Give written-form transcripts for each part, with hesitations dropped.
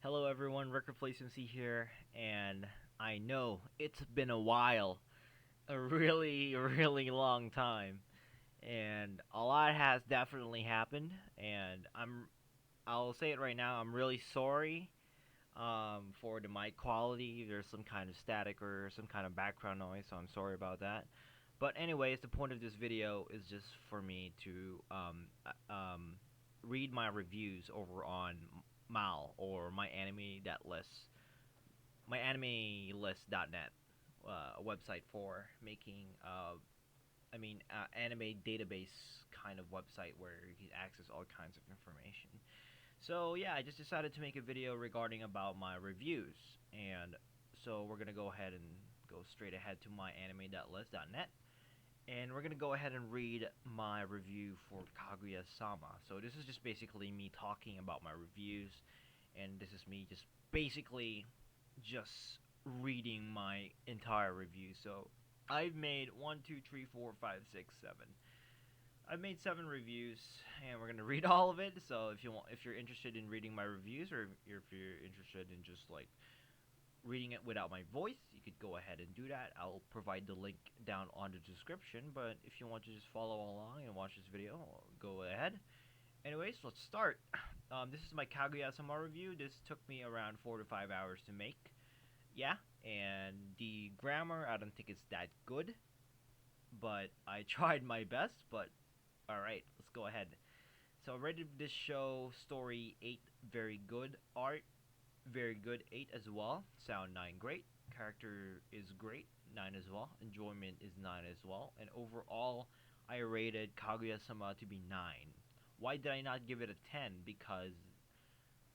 Hello everyone, Rick Replacency here, and I know it's been a while, a really, really long time, and a lot has definitely happened, and I'll say it right now, I'm really sorry for the mic quality. There's some kind of static or some kind of background noise, so I'm sorry about that. But anyways, the point of this video is just for me to read my reviews over on Mal or myanimelist.net, a website for making anime database kind of website where you can access all kinds of information. So yeah, I just decided to make a video regarding about my reviews, and so we're gonna go ahead and go straight ahead to myanimelist.net, and we're gonna go ahead and read my review for Kaguya-sama. So this is just basically me talking about my reviews, and this is me just basically just reading my entire review. So I've made one, two, three, four, five, six, seven. I've made 7 reviews, and we're gonna read all of it. So if you're interested in reading my reviews, or if you're interested in just like reading it without my voice, you could go ahead and do that. I'll provide the link down on the description. But if you want to just follow along and watch this video, go ahead. Anyways, let's start. This is my Kaguya-sama review. This took me around 4 to 5 hours to make. Yeah, and the grammar I don't think it's that good, but I tried my best. But all right, let's go ahead. So I rated this show story 8, very good. Art, very good, 8 as well. Sound 9, great. Character is great, 9 as well. Enjoyment is 9 as well. And overall, I rated Kaguya-sama to be 9. Why did I not give it a 10? Because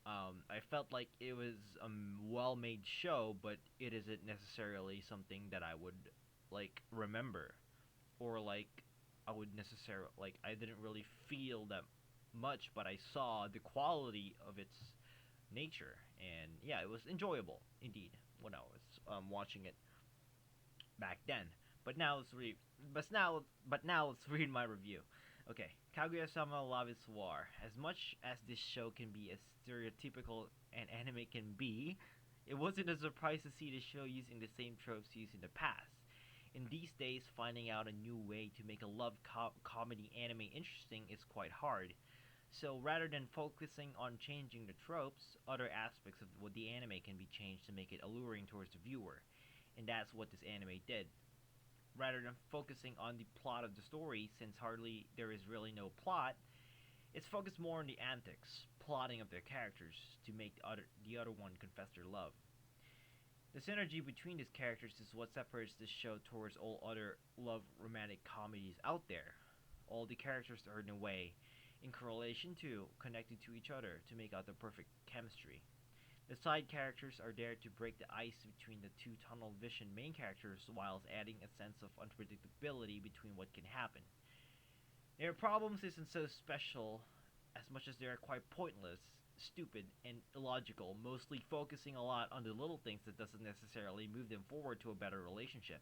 I felt like it was a well-made show, but it isn't necessarily something that I would like remember, or like I would necessarily like. I didn't really feel that much, but I saw the quality of its nature, and yeah, it was enjoyable indeed when I was watching it back then. But now let's read. But now let's read my review. Okay, Kaguya-sama Love is War. As much as this show can be as stereotypical an anime can be, it wasn't a surprise to see the show using the same tropes used in the past. In these days, finding out a new way to make a love comedy anime interesting is quite hard. So rather than focusing on changing the tropes, other aspects of what the anime can be changed to make it alluring towards the viewer. And that's what this anime did. Rather than focusing on the plot of the story, since hardly there is really no plot, it's focused more on the antics, plotting of their characters to make the other one confess their love. The synergy between these characters is what separates this show towards all other love romantic comedies out there. All the characters are in a way in correlation to, connected to each other to make out the perfect chemistry. The side characters are there to break the ice between the two tunnel vision main characters whilst adding a sense of unpredictability between what can happen. Their problems isn't so special as much as they are quite pointless, stupid, and illogical, mostly focusing a lot on the little things that doesn't necessarily move them forward to a better relationship.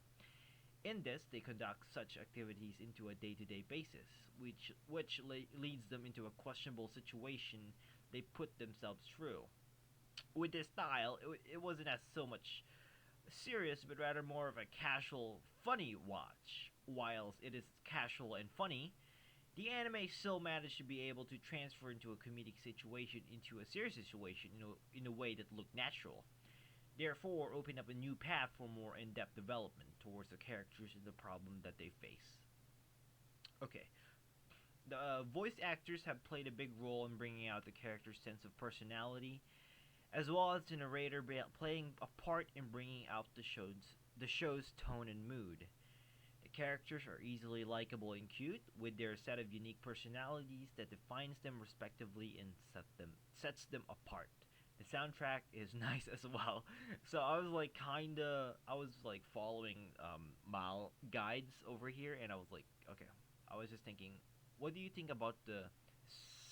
In this, they conduct such activities into a day-to-day basis, which leads them into a questionable situation they put themselves through. With this style, it wasn't as so much serious, but rather more of a casual, funny watch. Whilst it is casual and funny, the anime still managed to be able to transfer into a comedic situation into a serious situation in a way that looked natural. Therefore, open up a new path for more in-depth development towards the characters and the problem that they face. Okay, the voice actors have played a big role in bringing out the character's sense of personality, as well as the narrator playing a part in bringing out the show's tone and mood. The characters are easily likable and cute, with their set of unique personalities that defines them respectively and sets them apart. The soundtrack is nice as well. So I was like following Mal guides over here, and I was like, okay, I was just thinking, what do you think about the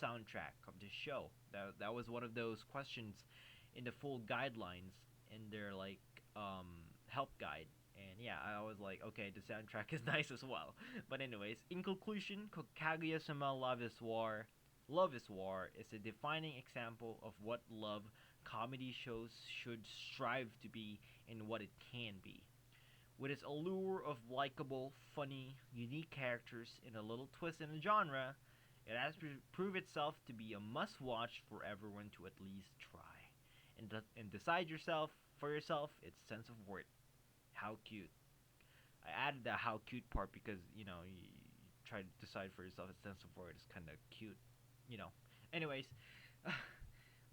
soundtrack of this show? That was one of those questions in the full guidelines in their like help guide. And yeah, I was like, okay, the soundtrack is nice as well. But anyways, in conclusion, Kaguya-sama Love is War Love is War is a defining example of what love comedy shows should strive to be and what it can be. With its allure of likable, funny, unique characters and a little twist in the genre, it has proved itself to be a must watch for everyone to at least try. And decide yourself for yourself its sense of worth. How cute. I added the how cute part because, you try to decide for yourself its sense of worth is kind of cute, you know. Anyways,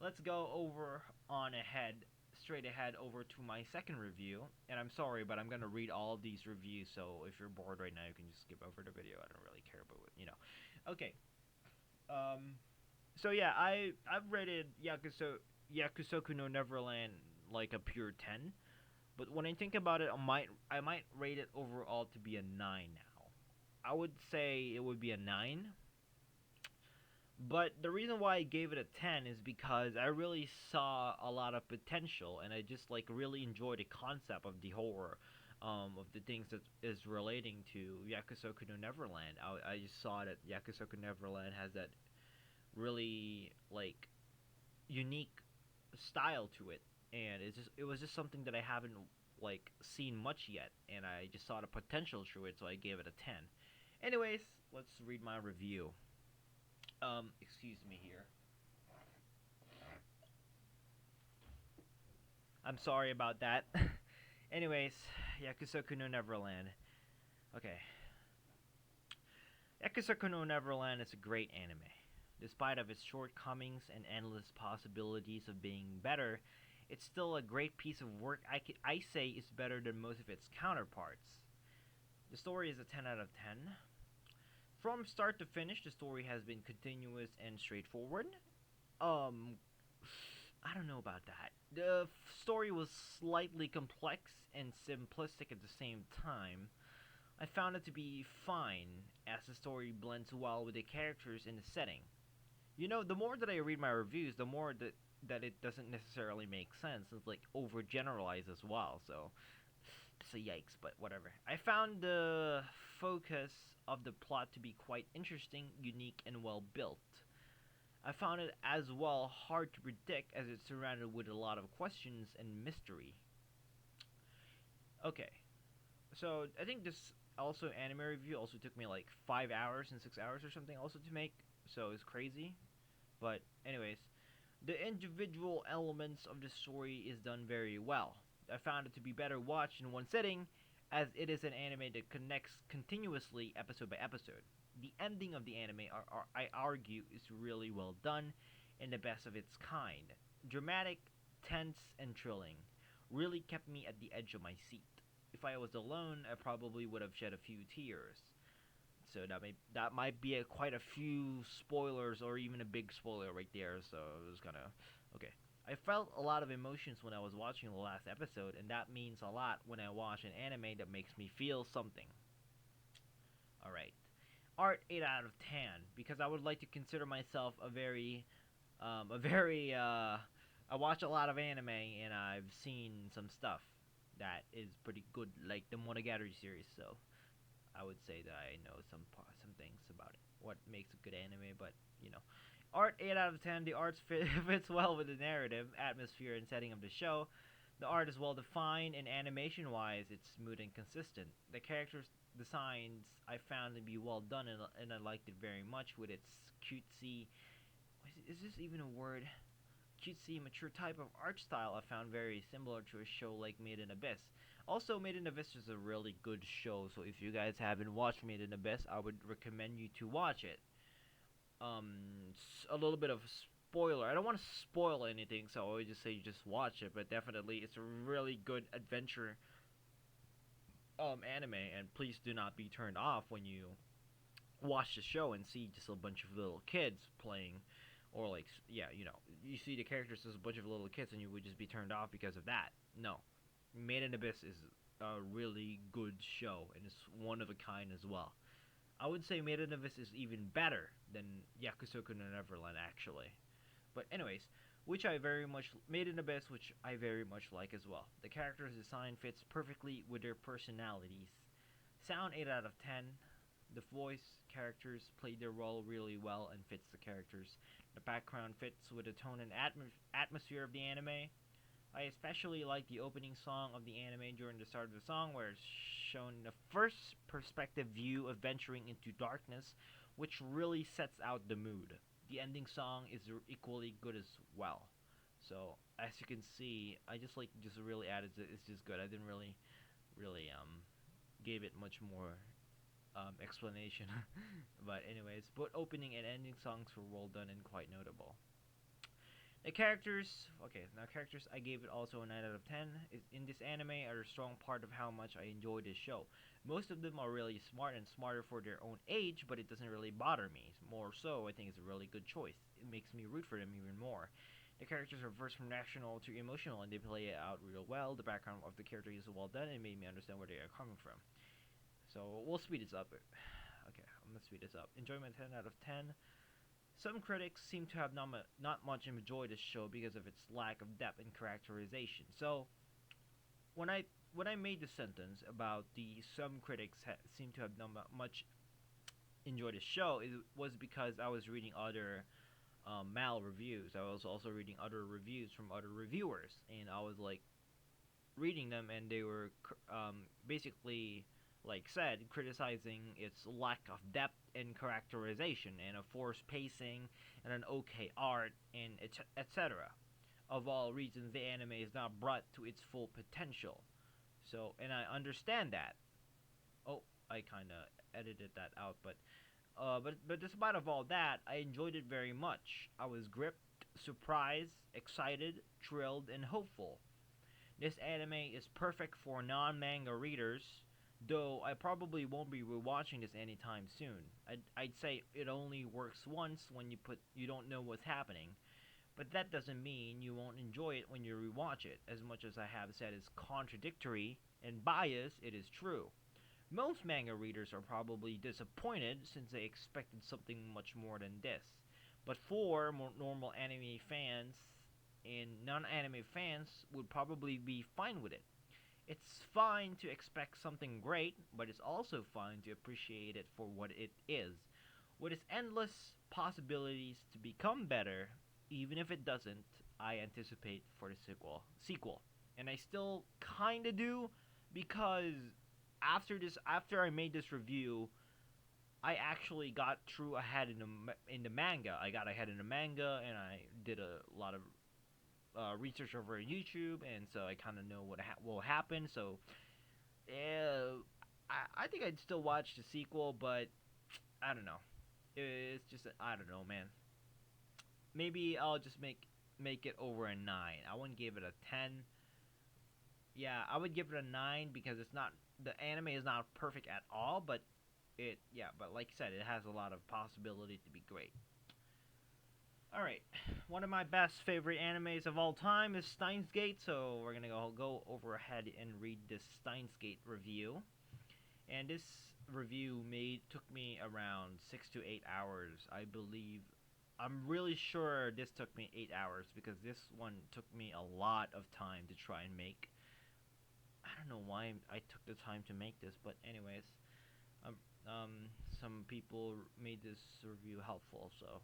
let's go over on ahead, straight ahead over to my second review. And I'm sorry, but I'm gonna read all of these reviews. So if you're bored right now, you can just skip over the video. I don't really care about it. Okay. Um. So yeah, I've rated Yakusoku no Neverland like a pure 10. But when I think about it, I might rate it overall to be a 9 now. I would say it would be a 9. But the reason why I gave it a 10 is because I really saw a lot of potential and I just like really enjoyed the concept of the horror of the things that is relating to Yakusoku no Neverland. I just saw that Yakusoku Neverland has that really like unique style to it, and it was just something that I haven't like seen much yet, and I just saw the potential through it, so I gave it a 10. Anyways, let's read my review. Excuse me here. I'm sorry about that. Anyways, Yakusoku no Neverland. Okay. Yakusoku no Neverland is a great anime. Despite of its shortcomings and endless possibilities of being better, it's still a great piece of work. I say it's better than most of its counterparts. The story is a 10 out of 10. From start to finish, the story has been continuous and straightforward. Um, I don't know about that. The story was slightly complex and simplistic at the same time. I found it to be fine, as the story blends well with the characters and the setting. The more that I read my reviews, the more that it doesn't necessarily make sense. It's like overgeneralized as well. So it's a yikes, but whatever. I found the focus of the plot to be quite interesting, unique, and well built. I found it as well hard to predict as it's surrounded with a lot of questions and mystery. Okay, so I think this also anime review also took me like 5 hours and 6 hours or something also to make, so it's crazy. But anyways, the individual elements of the story is done very well. I found it to be better watched in one sitting, as it is an anime that connects continuously episode by episode. The ending of the anime, I argue, is really well done and the best of its kind. Dramatic, tense, and thrilling. Really kept me at the edge of my seat. If I was alone, I probably would have shed a few tears. So that might be quite a few spoilers or even a big spoiler right there. So it was gonna okay. I felt a lot of emotions when I was watching the last episode, and that means a lot when I watch an anime that makes me feel something. All right, art 8 out of 10 because I would like to consider myself a very I watch a lot of anime and I've seen some stuff that is pretty good, like the Monogatari series. So I would say that I know some things about it. What makes a good anime, but art 8 out of 10. The art fits well with the narrative, atmosphere, and setting of the show. The art is well defined, and animation wise, it's smooth and consistent. The characters' designs I found to be well done, and I liked it very much with its cutesy. Is this even a word? Cutesy, mature type of art style I found very similar to a show like Made in Abyss. Also, Made in Abyss is a really good show, so if you guys haven't watched Made in Abyss, I would recommend you to watch it. A little bit of spoiler. I don't want to spoil anything, so I would just say just watch it, but definitely it's a really good adventure anime, and please do not be turned off when you watch the show and see just a bunch of little kids playing or like yeah, you see the characters as a bunch of little kids and you would just be turned off because of that. No, Made in Abyss is a really good show and it's one of a kind as well. I would say Made in Abyss is even better than Yakusoku no Neverland actually. But anyways, which I very much Made in Abyss, which I very much like as well. The characters' design fits perfectly with their personalities. Sound 8 out of 10. The voice characters play their role really well and fits the characters. The background fits with the tone and atmosphere of the anime. I especially like the opening song of the anime during the start of the song, where it's shown the first perspective view of venturing into darkness, which really sets out the mood. The ending song is equally good as well. So as you can see, I just really added it's just good. I didn't really gave it much more explanation. But anyways, both opening and ending songs were well done and quite notable. The characters, okay, now characters, I gave it also a 9 out of 10. In this anime are a strong part of how much I enjoy this show. Most of them are really smart and smarter for their own age, but it doesn't really bother me. More so, I think it's a really good choice. It makes me root for them even more. The characters are versed from rational to emotional, and they play it out real well. The background of the character is well done and made me understand where they are coming from. So we'll speed this up. Okay, I'm gonna speed this up. Enjoyment 10 out of 10. Some critics seem to have not much enjoyed this show because of its lack of depth and characterization. So when I made the sentence about the some critics seem to have not much enjoyed the show, it was because I was reading other mal reviews. I was also reading other reviews from other reviewers, and I was like reading them, and they were basically like said criticizing its lack of depth and characterization and a forced pacing and an okay art and etc. Of all reasons, the anime is not brought to its full potential. So, and I understand that. Oh, I kind of edited that out, but despite of all that, I enjoyed it very much. I was gripped, surprised, excited, thrilled, and hopeful. This anime is perfect for non-manga readers, though I probably won't be rewatching this anytime soon. I'd say it only works once when you don't know what's happening, but that doesn't mean you won't enjoy it when you rewatch it. As much as I have said is contradictory and biased, it is true. Most manga readers are probably disappointed since they expected something much more than this. But for more normal anime fans and non-anime fans would probably be fine with it. It's fine to expect something great, but it's also fine to appreciate it for what it is, with its endless possibilities to become better. Even if it doesn't, I anticipate for the sequel. And I still kind of do, because after I made this review, I actually got through ahead in the manga. I got ahead in the manga, and I did a lot of research over YouTube, and so I kind of know what will happen. So, I think I'd still watch the sequel, but I don't know. It's just I don't know, man. Maybe I'll just make it over a 9. I wouldn't give it a 10. Yeah, I would give it a 9 because it's not the anime is not perfect at all, but but like I said, it has a lot of possibility to be great. All right, one of my best favorite animes of all time is Steins Gate, so we're gonna go over ahead and read this Steins Gate review. And this review took me around 6 to 8 hours, I believe. I'm really sure this took me 8 hours because this one took me a lot of time to try and make. I don't know why I took the time to make this, but anyways, um, um, some people made this review helpful, so.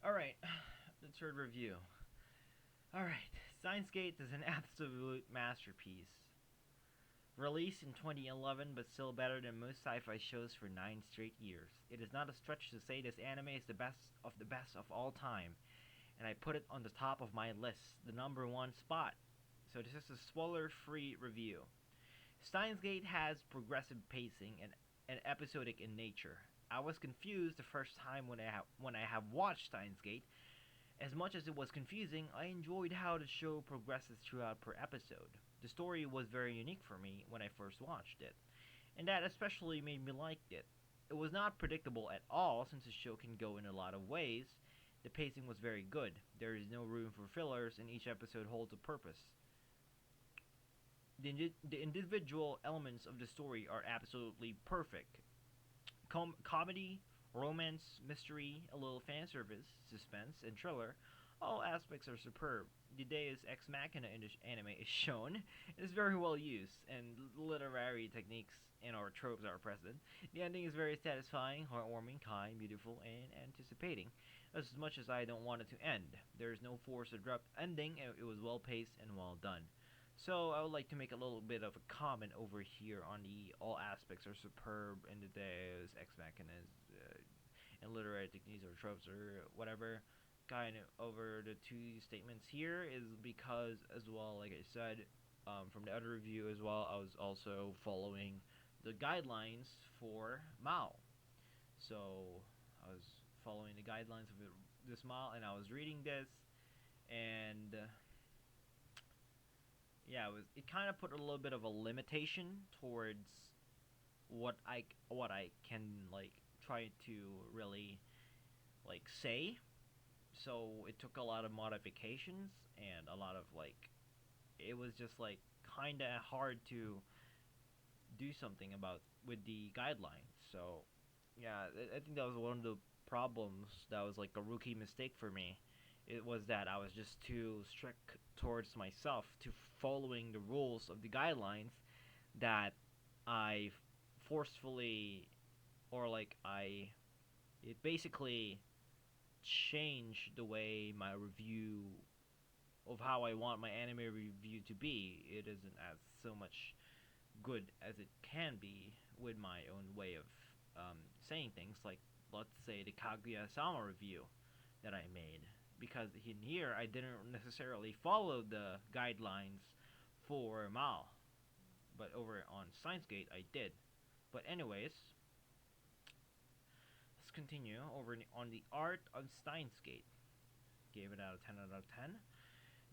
Alright, the third review. Alright, Steins Gate is an absolute masterpiece. Released in 2011, but still better than most sci-fi shows for 9 straight years. It is not a stretch to say this anime is the best of all time, and I put it on the top of my list, the number 1 spot. So this is a spoiler-free review. Steins Gate has progressive pacing and episodic in nature. I was confused the first time when I have watched Steins Gate. As much as it was confusing, I enjoyed how the show progresses throughout per episode. The story was very unique for me when I first watched it, and that especially made me like it. It was not predictable at all since the show can go in a lot of ways. The pacing was very good. There is no room for fillers, and each episode holds a purpose. The individual elements of the story are absolutely perfect. Comedy, romance, mystery, a little fan service, suspense, and thriller All aspects are superb. The Deus Ex Machina in this anime is shown. It is very well used, and literary techniques and our tropes are present. The ending is very satisfying, heartwarming, kind, beautiful, and anticipating. As much as I don't want it to end, there is no forced abrupt ending, and it was well paced and well done. So I would like to make a little bit of a comment over here on the all aspects are superb in the Deus Ex Machina and literary techniques or tropes or whatever kind of over the two statements here is because as well, like I said, from the other review as well, I was also following the guidelines for Mao. So I was following the guidelines of this Mao, and I was reading this, and yeah, it kind of put a little bit of a limitation towards what I can like try to really like say. So it took a lot of modifications and a lot of like it was just like kind of hard to do something about with the guidelines. So yeah, I think that was one of the problems that was like a rookie mistake for me. It was that I was just too strict towards myself to following the rules of the guidelines that I forcefully or like I it basically changed the way my review of how I want my anime review to be. It isn't as so much good as it can be with my own way of saying things. Like let's say the Kaguya-sama review that I made, because in here I didn't necessarily follow the guidelines for Mao, but over on Steins Gate I did. But anyways, let's continue over on the art of Steins Gate. Gave it out of 10 out of 10.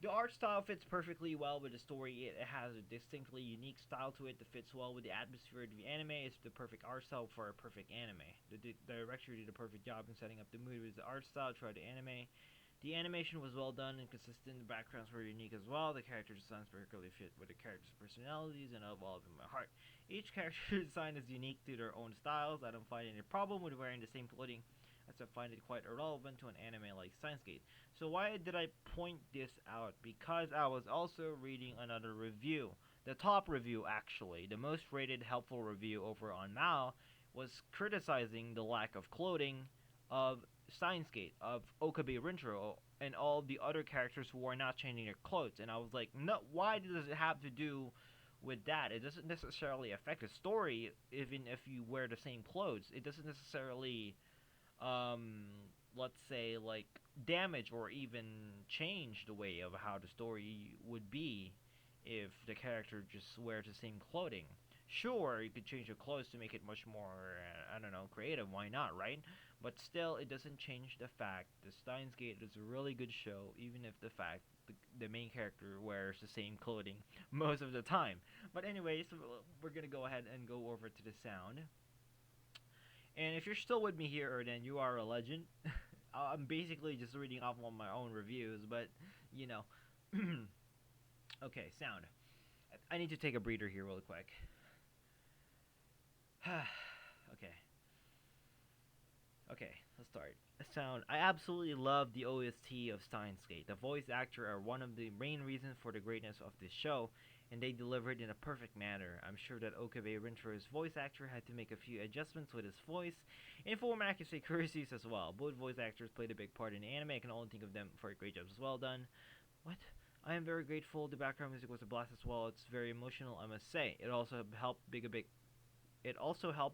The art style fits perfectly well with the story. It has a distinctly unique style to it that fits well with the atmosphere of the anime. It's the perfect art style for a perfect anime. The director did a perfect job in setting up the mood with the art style throughout the anime. The animation was well done and consistent. The backgrounds were unique as well. The character designs perfectly fit with the characters' personalities and evolve in my heart. Each character design is unique to their own styles. I don't find any problem with wearing the same clothing, as I find it quite irrelevant to an anime like Steins Gate. So why did I point this out? Because I was also reading another review. The top review, actually, the most rated helpful review over on Mao, was criticizing the lack of clothing of Steins Gate, of Okabe Rintaro, and all the other characters who are not changing their clothes. And I was like, no, why does it have to do with that? It doesn't necessarily affect the story, even if you wear the same clothes. It doesn't necessarily um, let's say like damage or even change the way of how the story would be if the character just wears the same clothing. Sure, you could change your clothes to make it much more, I don't know, creative. Why not, right? But still, it doesn't change the fact that Steins Gate is a really good show, even if the fact the main character wears the same clothing most of the time. But anyways, we're gonna go ahead and go over to the sound. And if you're still with me here, then you are a legend. I'm basically just reading off on my own reviews, but you know. Okay, sound. I need to take a breather here real quick. Okay. Okay, let's start. Sound. I absolutely love the OST of Steins Gate. The voice actor are one of the main reasons for the greatness of this show, and they delivered in a perfect manner. I'm sure that Okabe Rintaro's voice actor had to make a few adjustments with his voice, and for accuracies as well. Both voice actors played a big part in the anime. I can only think of them for a great job as well done. What? I am very grateful. The background music was a blast as well. It's very emotional, I must say. It also helped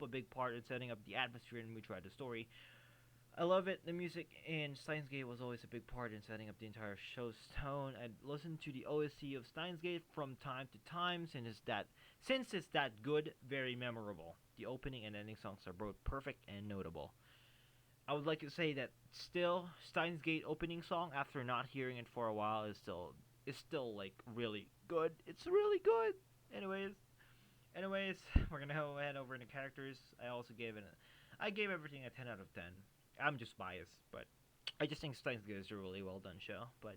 a big part in setting up the atmosphere and mood throughout the story. I love it. The music in Steins Gate was always a big part in setting up the entire show's tone. I'd listen to the OST of Steins Gate from time to time since it's that good, very memorable. The opening and ending songs are both perfect and notable. I would like to say that still Steins Gate opening song, after not hearing it for a while, is still like really good. It's really good. Anyways, we're gonna go ahead over into characters. I gave everything a 10 out of 10. I'm just biased, but I just think Steins Gate is a really well done show. But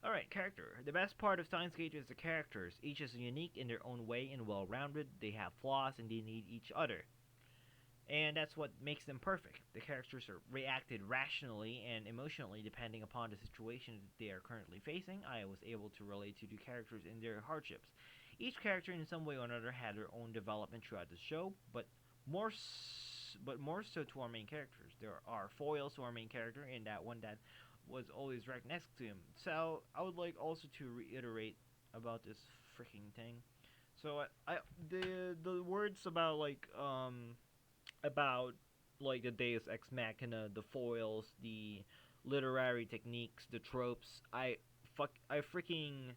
alright, character. The best part of Steins Gate is the characters. Each is unique in their own way and well rounded. They have flaws and they need each other. and that's what makes them perfect. The characters are reacted rationally and emotionally depending upon the situation that they are currently facing. I was able to relate to the characters in their hardships. Each character, in some way or another, had their own development throughout the show, but more so to our main characters. There are foils to our main character, and that one that was always right next to him. So I would like also to reiterate about this freaking thing. So the words about like the Deus Ex Machina, the foils, the literary techniques, the tropes. I freaking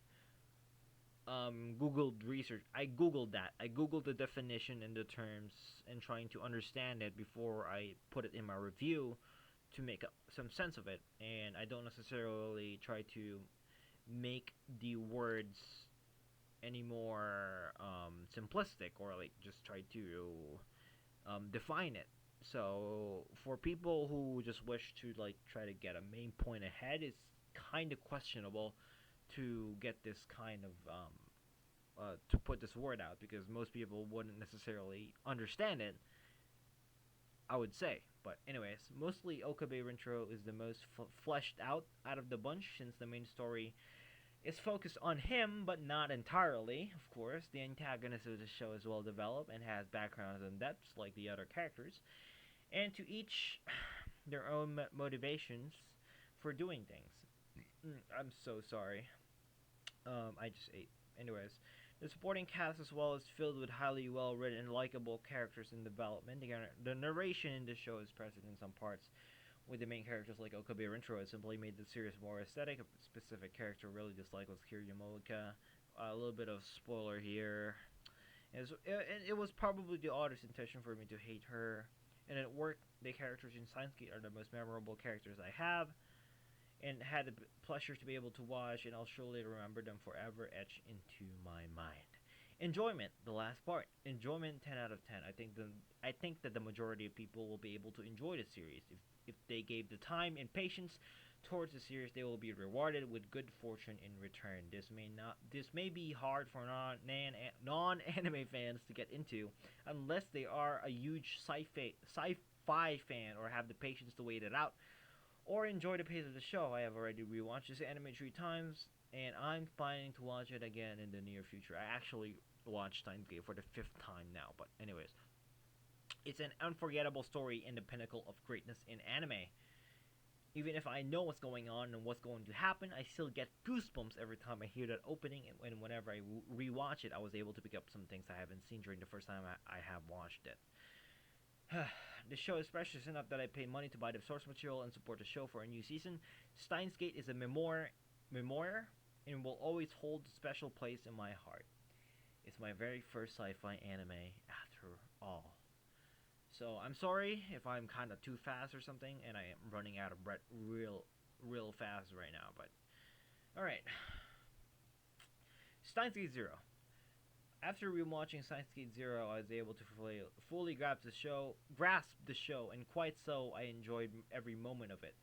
googled research. I googled that. I googled the definition and the terms and trying to understand it before I put it in my review to make some sense of it. And I don't necessarily try to make the words any more simplistic or like just try to define it. So for people who just wish to like try to get a main point ahead, it's kind of questionable to get this kind of to put this word out because most people wouldn't necessarily understand it. I would say, but anyways, mostly Okabe Rintro is the most fleshed out of the bunch since the main story is focused on him, but not entirely. Of course, the antagonist of the show is well developed and has backgrounds and depths like the other characters, and to each their own motivations for doing things. I'm so sorry. I just ate. Anyways, the supporting cast as well is filled with highly well written and likable characters in development. The narration in the show is present in some parts, with the main characters like Okabe Rintro has simply made the series more aesthetic. A specific character really disliked was Kiryu Moika. A little bit of spoiler here. It was probably the author's intention for me to hate her, and it worked. The characters in Steins Gate are the most memorable characters I have, and had the pleasure to be able to watch, and I'll surely remember them forever etched into my mind. Enjoyment, the last part. Enjoyment, 10 out of 10. I think that the majority of people will be able to enjoy the series if they gave the time and patience towards the series. They will be rewarded with good fortune in return. This may be hard for non anime fans to get into unless they are a huge sci-fi fan or have the patience to wait it out or enjoy the pace of the show. I have already rewatched this anime 3 times, and I'm planning to watch it again in the near future. I actually watched Steins Gate for the 5th time now, but anyways, it's an unforgettable story and the pinnacle of greatness in anime. Even if I know what's going on and what's going to happen, I still get goosebumps every time I hear that opening, and whenever I rewatch it, I was able to pick up some things I haven't seen during the first time I have watched it. The show is precious enough that I pay money to buy the source material and support the show for a new season. Steins Gate is a memoir and will always hold a special place in my heart. It's my very first sci-fi anime after all. So I'm sorry if I'm kind of too fast or something, and I am running out of breath real fast right now. But all right, Steins Gate Zero. After rewatching Steins Gate Zero, I was able to fully grasp the show, and quite so, I enjoyed every moment of it.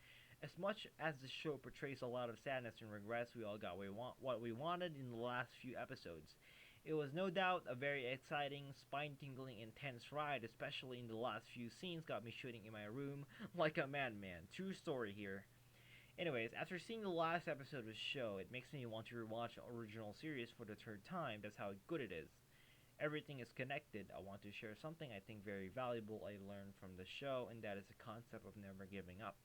As much as the show portrays a lot of sadness and regrets, we all got what we wanted in the last few episodes. It was no doubt a very exciting, spine-tingling, intense ride, especially in the last few scenes got me shooting in my room like a madman. True story here. Anyways, after seeing the last episode of the show, it makes me want to rewatch the original series for the 3rd time. That's how good it is. Everything is connected. I want to share something I think very valuable I learned from the show, and that is the concept of never giving up.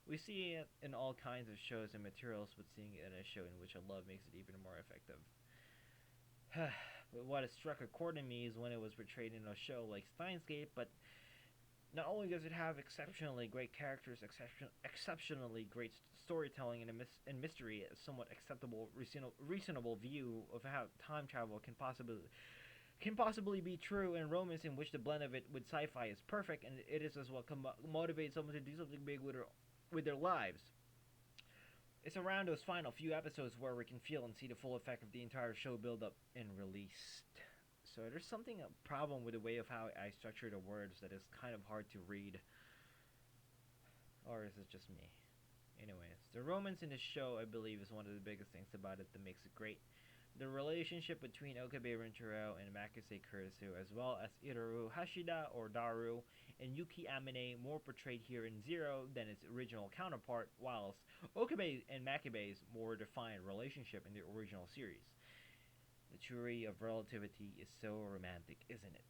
We see it in all kinds of shows and materials, but seeing it in a show in which I love makes it even more effective. But what has struck a chord in me is when it was portrayed in a show like Steins Gate, but not only does it have exceptionally great characters, exceptionally great storytelling, and mystery, a somewhat acceptable, reasonable view of how time travel can possibly be true, and romance in which the blend of it with sci-fi is perfect, and it is as well motivates someone to do something big with their lives. It's around those final few episodes where we can feel and see the full effect of the entire show build up and released. So there's something a problem with the way of how I structure the words that is kind of hard to read. Or is it just me? Anyways, the romance in this show I believe is one of the biggest things about it that makes it great. The relationship between Okabe Rinchiro and Makise Kurisu, as well as Itaru Hashida or Daru and Yuki Amine, more portrayed here in Zero than its original counterpart, whilst Okabe and Makibe's more defined relationship in the original series. The theory of relativity is so romantic, isn't it?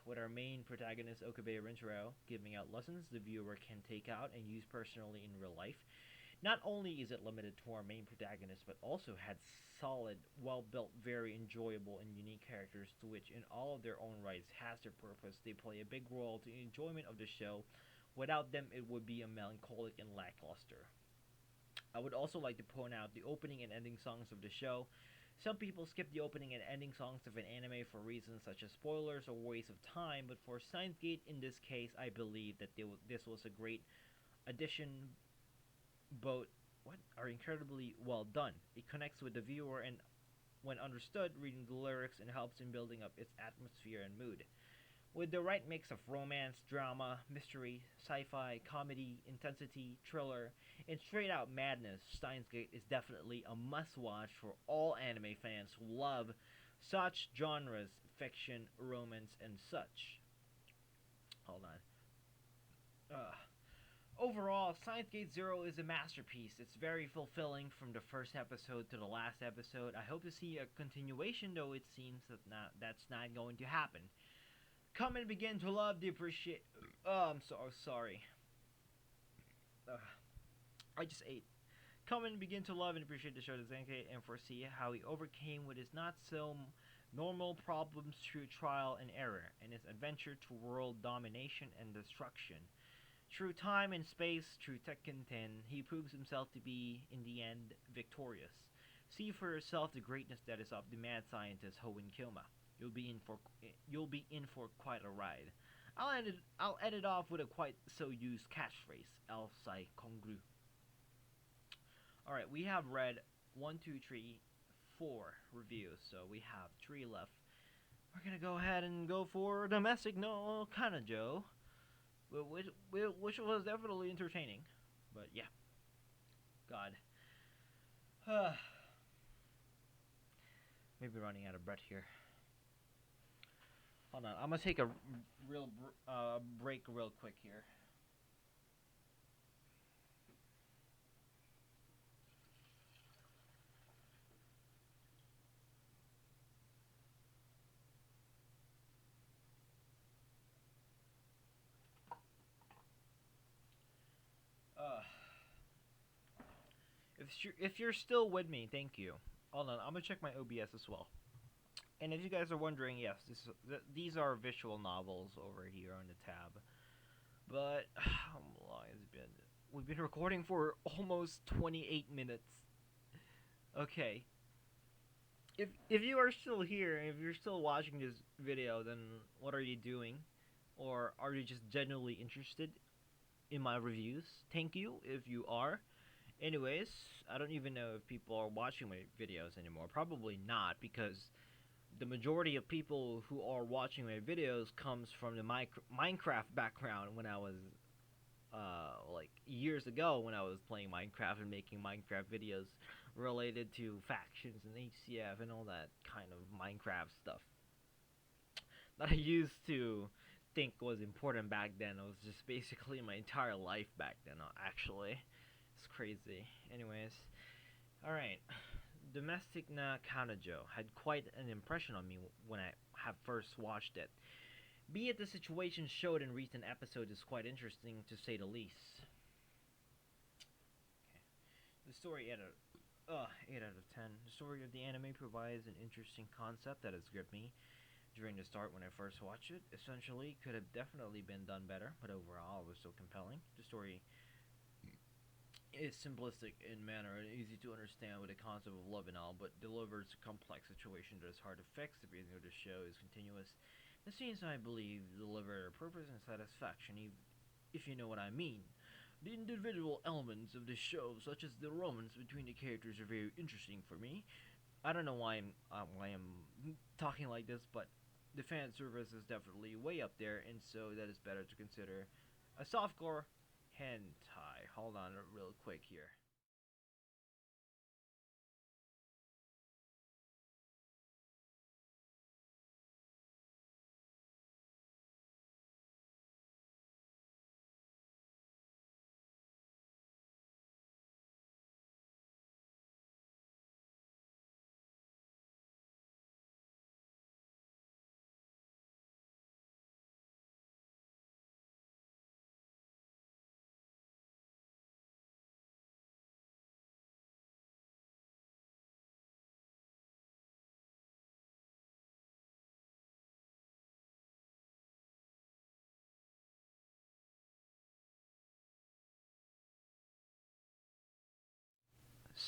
With our main protagonist Okabe Rinchiro giving out lessons the viewer can take out and use personally in real life, not only is it limited to our main protagonist, but also had solid, well-built, very enjoyable, and unique characters to which, in all of their own rights, has their purpose. They play a big role to the enjoyment of the show. Without them, it would be a melancholic and lackluster. I would also like to point out the opening and ending songs of the show. Some people skip the opening and ending songs of an anime for reasons such as spoilers or waste of time, but for Steins Gate in this case, I believe that this was a great addition. Both what are incredibly well done. It connects with the viewer and when understood, reading the lyrics and helps in building up its atmosphere and mood. With the right mix of romance, drama, mystery, sci-fi, comedy, intensity, thriller, and straight-out madness, Steins Gate is definitely a must-watch for all anime fans who love such genres, fiction, romance, and such. Hold on. Overall, Steins Gate Zero is a masterpiece. It's very fulfilling from the first episode to the last episode. I hope to see a continuation, though it seems that that's not going to happen. Come and begin to love the appreciate. Oh, I'm so sorry. I just ate. Come and begin to love and appreciate the show to Zenke and foresee how he overcame with his not so normal problems through trial and error and his adventure to world domination and destruction. Through time and space, through Tekken 10, he proves himself to be, in the end, victorious. See for yourself the greatness that is of the mad scientist Hoenn Killua. You'll be in for quite a ride. I'll end it off with a quite so used catchphrase, El Sai Congru. Alright, we have read 1, 2, 3, 4 reviews, so we have 3 left. We're gonna go ahead and go for Domestic no Kanajo, which was definitely entertaining. But yeah, God. Maybe running out of breath here. Hold on, I'm gonna take a real break real quick here. If you're still with me, thank you. Hold on, I'm gonna check my OBS as well. And if you guys are wondering, yes, these are visual novels over here on the tab. But how long has it been? We've been recording for almost 28 minutes. Okay. If you are still here, if you're still watching this video, then what are you doing? Or are you just genuinely interested in my reviews? Thank you if you are. Anyways, I don't even know if people are watching my videos anymore. Probably not, because the majority of people who are watching my videos comes from the Minecraft background when I was like years ago when I was playing Minecraft and making Minecraft videos related to factions and HCF and all that kind of Minecraft stuff that I used to think was important back then. It was just basically my entire life back then, actually. It's crazy. Anyways, alright. Domestic na Kanajo had quite an impression on me when I have first watched it. Be it the situation showed in recent episodes is quite interesting to say the least. Okay. The story 8 out of 10. The story of the anime provides an interesting concept that has gripped me during the start when I first watched it. Essentially, could have definitely been done better, but overall it was so compelling. The story is simplistic in manner and easy to understand with the concept of love and all, but delivers a complex situation that is hard to fix. The beginning of the show is continuous. The scenes, I believe, deliver purpose and satisfaction, if you know what I mean. The individual elements of the show, such as the romance between the characters, are very interesting for me. I don't know why I'm talking like this, but the fan service is definitely way up there, and so that is better to consider a softcore hentai. Hold on real quick here.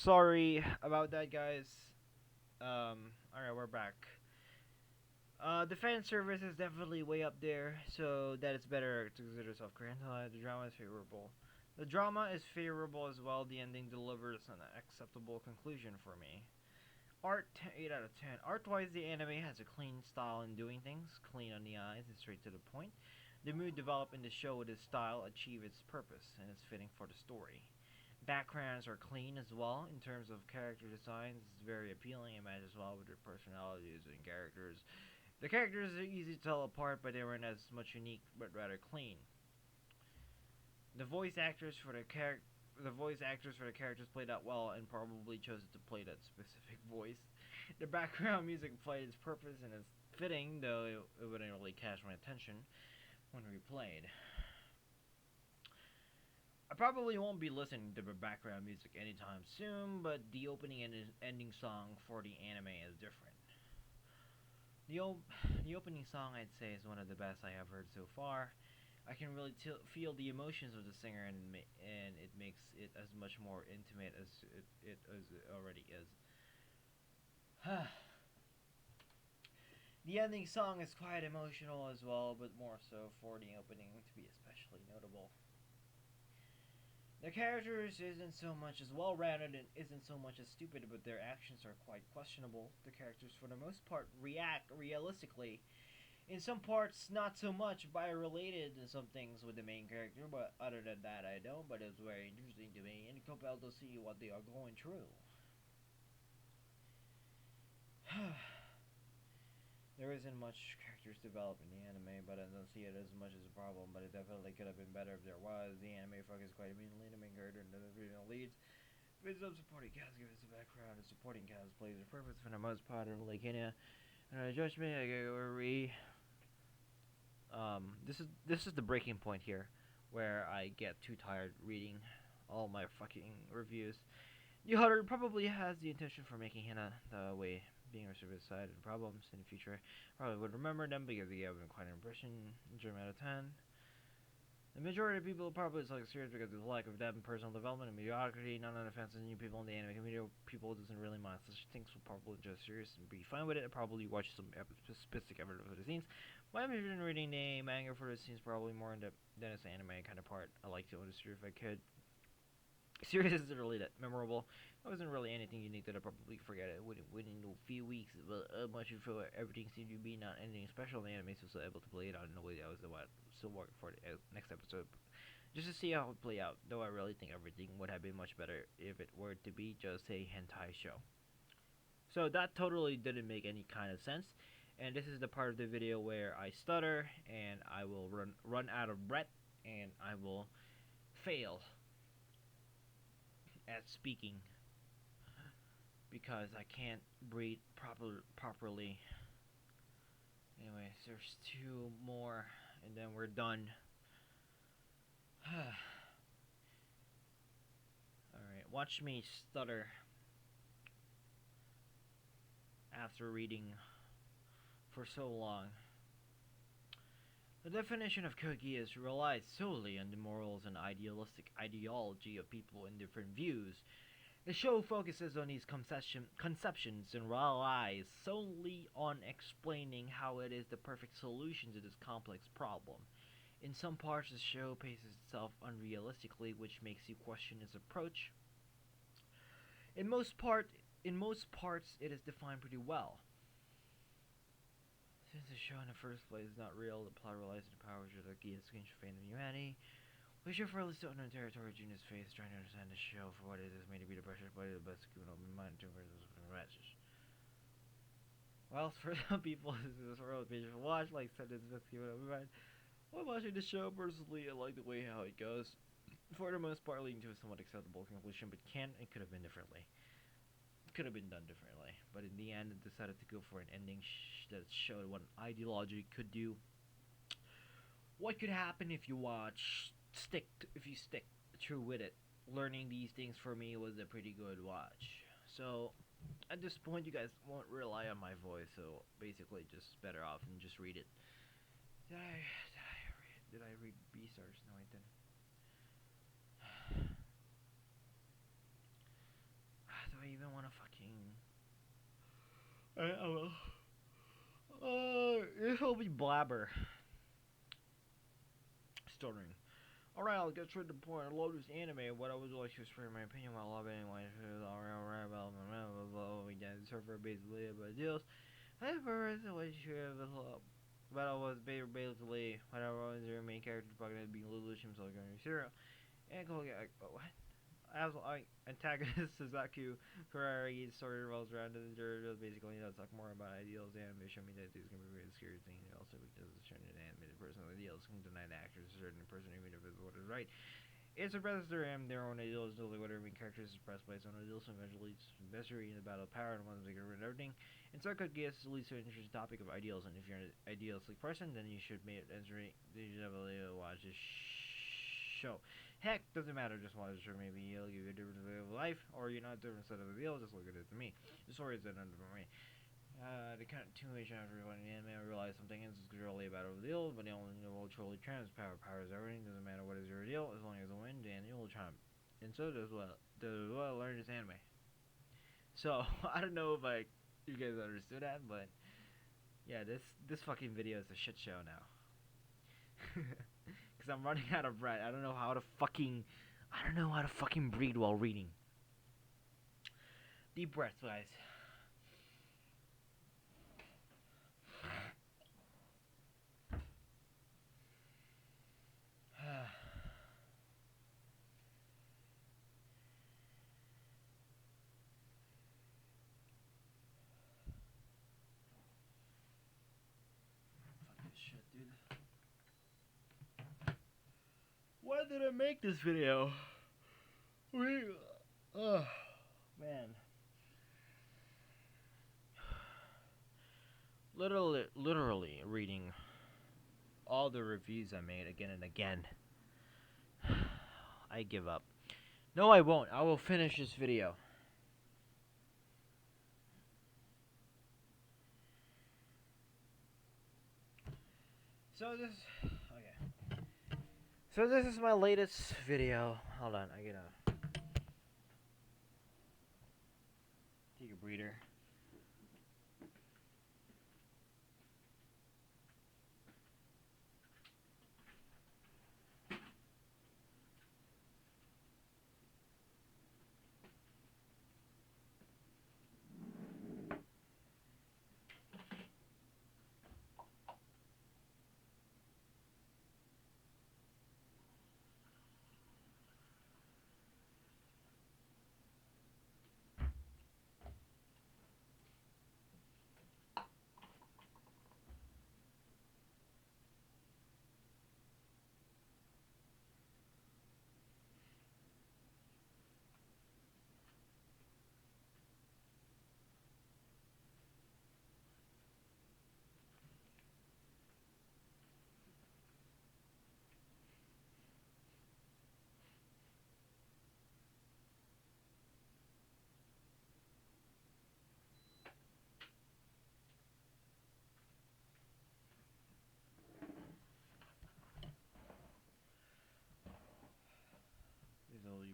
Sorry about that, guys. Alright, we're back. The fan service is definitely way up there, so that it's better to consider self-Korean. The drama is favorable. The drama is favorable as well. The ending delivers an acceptable conclusion for me. Art, 8 out of 10. Art-wise, the anime has a clean style in doing things, clean on the eyes and straight to the point. The mood developed in the show with its style achieve its purpose, and is fitting for the story. Backgrounds are clean as well in terms of character designs. It's very appealing and matches well with their personalities and characters. The characters are easy to tell apart, but they weren't as much unique, but rather clean. The voice actors for the characters played out well and probably chose to play that specific voice. The background music played its purpose and is fitting, though it wouldn't really catch my attention when we played. I probably won't be listening to the background music anytime soon, but the opening and ending song for the anime is different. The opening song, I'd say, is one of the best I have heard so far. I can really feel the emotions of the singer, and it makes it as much more intimate as it already is. The ending song is quite emotional as well, but more so for the opening to be especially notable. The characters isn't so much as well-rounded and isn't so much as stupid, but their actions are quite questionable. The characters, for the most part, react realistically. In some parts, not so much, but I related to some things with the main character, but other than that, I don't. But it's very interesting to me and compelled to see what they are going through. There isn't much characters developed in the anime, but I don't see it as much as a problem, but it definitely could have been better if there was. The anime focuses quite immediately the main character and the female leads. Based on supporting cast, give us a background. The supporting cast plays their purpose for the most part of Lake Kenya. Judge me, I go this is the breaking point here, where I get too tired reading all my fucking reviews. The author probably has the intention for making Hina the way being a service side and problems in the future. Probably would remember them because they have quite an impression in German out of 10. The majority of people probably like series because of the lack of depth and personal development and mediocrity. None of the offensive new people in the anime community. People doesn't really mind such things will probably enjoy the series and be fine with it. Probably watch some specific evidence for the scenes. My interest in reading the manga for the scenes probably more in depth than its anime kind of part. I like to own the series if I could. Series isn't really that memorable. It wasn't really anything unique that I probably forget it within a few weeks. But much of everything seemed to be not anything special. The anime was able to play it out in a way that I was still working for the next episode, just to see how it would play out. Though I really think everything would have been much better if it were to be just a hentai show. So that totally didn't make any kind of sense. And this is the part of the video where I stutter and I will run out of breath and I will fail at speaking because I can't breathe properly. Anyways, there's two more and then we're done. Alright, watch me stutter after reading for so long. The definition of Kogi relies solely on the morals and idealistic ideology of people in different views. The show focuses on these conceptions and relies solely on explaining how it is the perfect solution to this complex problem. In some parts, the show paces itself unrealistically, which makes you question its approach. In most parts, it is defined pretty well. Since the show in the first place is not real, the plot relies on the powers of the Gia's strange fan of humanity. We should fairly still unknown territory Genius face, trying to understand the show for what it is made to be the precious body of the best given open mind to versus the matches. Well, for some people, this is a real page to watch, like said, it's best given open mind. While watching the show, personally, I like the way how it goes. For the most part, leading to a somewhat acceptable conclusion, but it could have been differently. Could have been done differently, but in the end, it decided to go for an ending that showed what an ideology could do. What could happen if you stick true with it. Learning these things for me was a pretty good watch. So, at this point, you guys won't rely on my voice. So basically, just better off and just read it. Did I read Beastars? No, I didn't. I even want to fucking? This will be blabber. Stuttering. Alright, I'll get straight to the point. I love this anime. What I would like to express my opinion about love anyway. We did surfer basically about deals. However, the way she but I was basically whatever was their main character fucking being Lulu himself going to zero. And go get what? As antagonist Suzaku Kurari story revolves around the journey. Basically, talk more about ideals. Anime show me that this can be a really scary thing. Also, because it's turned into animated personal ideals can deny the actors a certain person even if it's what is right. It's suppressed their own ideals, totally whatever main character is suppressed by his own ideals, so eventually leads to mystery in the battle of power and one's like rid everything. And so it gets leads to an interesting topic of ideals, and if you're an idealistic person, then you should definitely watch this show. Heck, doesn't matter, just watch it, or maybe it'll give you a different way of life, or you're not a different set of ideals, just look at it to me. The story is done under for me. The kind of continuation after one anime, I realized something is really about a deal, but the only will truly triumphs. Power is everything, doesn't matter what is your deal, as long as the win, then you will triumph. And so does what I learned this anime. So, I don't know if you guys understood that, but yeah, this fucking video is a shit show now. Cause I'm running out of breath. I don't know how to fucking breathe while reading. Deep breaths, guys. Fuck this shit, dude. Why did I make this video? Oh, man. Literally reading all the reviews I made again and again. I give up. No, I won't. I will finish this video. So this is my latest video. Hold on, I gotta take a breather.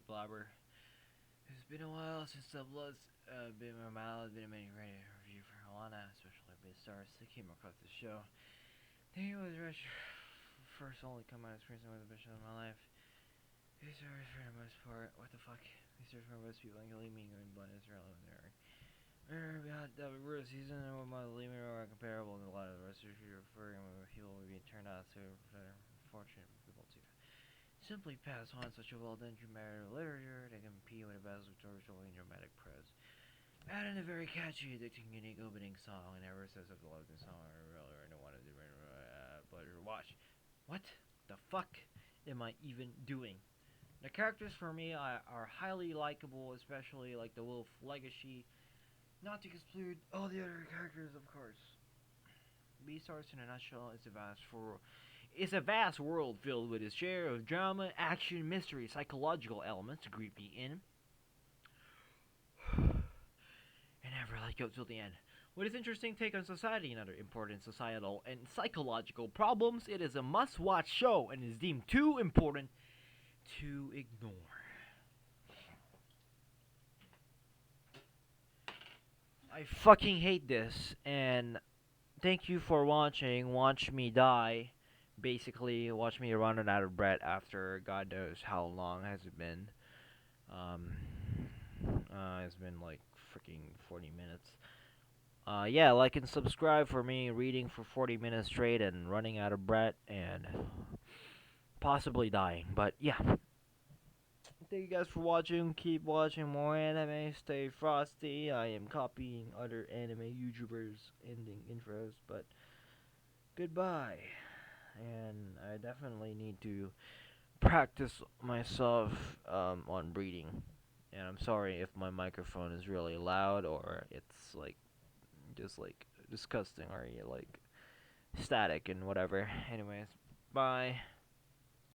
Blabber. It's been a while since the blood's been my mouth. Been a many ready review for Alana, especially big stars that came across the show. He was rush first only come out experiencing with the best show of my life. These stars for the most part. What the fuck? These stars for most people including me going blood is relevant there. About the real season and what my limit are comparable to a lot of the rest of you referring when people will be turned out so fortunate people to simply pass on such a well-done dramatic literature that can compete with the best victorious in dramatic prose. Add in a very catchy, addicting, unique opening song, and ever says of the loved song, I really don't want to do pleasure to watch. What the fuck am I even doing? The characters for me are highly likable, especially like the Wolf Legacy. Not to exclude all the other characters, of course. Beastars in a nutshell is a vast world filled with its share of drama, action, mystery, psychological elements to greet me in. And never let go till the end. With its interesting take on society and other important societal and psychological problems, it is a must-watch show and is deemed too important to ignore. I fucking hate this, and thank you for watching. Watch me die. Basically, watch me running out of breath after God knows how long has it been. Um, it's been like freaking 40 minutes. Yeah, like and subscribe for me reading for 40 minutes straight and running out of breath and possibly dying. But yeah, thank you guys for watching. Keep watching more anime. Stay frosty. I am copying other anime YouTubers ending intros, but goodbye. And I definitely need to practice myself on breathing. And I'm sorry if my microphone is really loud or it's like just like disgusting or like static and whatever. Anyways, bye.